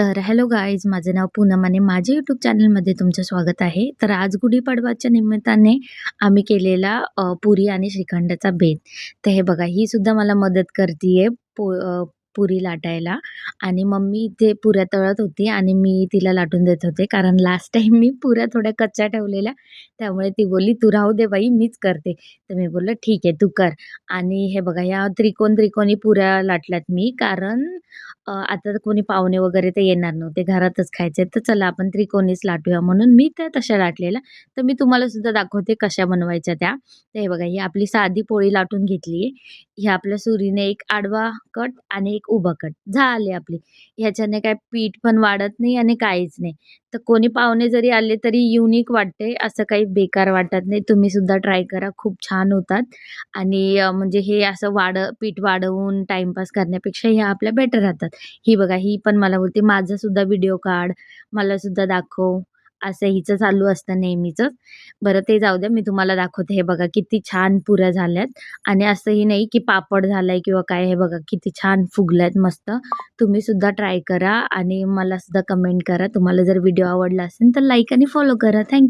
तर hello guys, माझं नाव पूनम आणि माझ्या यूट्यूब चॅनलमध्ये तुमचं स्वागत आहे. तर आज गुढीपाडवाच्या निमित्ताने आम्ही केलेला पुरी आणि श्रीखंडाचा बेत. तर हे बघा, ही सुद्धा मला मदत करतीये पुरी लाटायला. आणि मम्मी इथे पुऱ्या तळत होती आणि मी तिला लाटून देत होते. कारण लास्ट टाईम मी पुऱ्या थोड्या कच्च्या ठेवलेल्या, त्यामुळे ती बोलली, "तू राहू दे बाई, मीच करते." तर मी बोललं, "ठीक आहे, तू कर." आणि हे बघा, या त्रिकोणी पुऱ्या लाटल्यात मी, कारण आता तर कोणी पाहुणे वगैरे तर येणार नव्हते, घरातच खायचे. तर चला आपण त्रिकोणीच लाटूया, म्हणून मी त्या तशा लाटलेल्या. तर मी तुम्हाला सुद्धा दाखवते कशा बनवायच्या त्या. तर हे बघा, ही आपली साधी पोळी लाटून घेतली आहे. ही आपल्या सुरीने एक आडवा कट आणि एक उभा कट झाली आपली. ह्याच्याने काय पीठ पण वाढत नाही आणि काहीच नाही. तर कोणी पाहुणे जरी आले तरी युनिक वाटते, असं काही बेकार वाटत नाही. तुम्ही सुद्धा ट्राय करा, खूप छान होतात. आणि म्हणजे हे असं पीठ वाढवून टाईमपास करण्यापेक्षा ह्या आपल्या बेटर राहतात. ही बघा, ही पण मला बोलते, "माझा सुद्धा व्हिडिओ काढ, मला सुद्धा दाखव." असं हिचं चालू असतं नेहमीचंच. बरं ते जाऊ द्या, मी तुम्हाला दाखवते. हे बघा किती छान पुऱ्या झाल्यात. आणि असंही नाही की पापड झालाय किंवा काय. हे बघा किती छान फुगल्यात मस्त. तुम्ही सुद्धा ट्राय करा आणि मला सुद्धा कमेंट करा. तुम्हाला जर व्हिडिओ आवडला असेल तर लाईक आणि फॉलो करा. थँक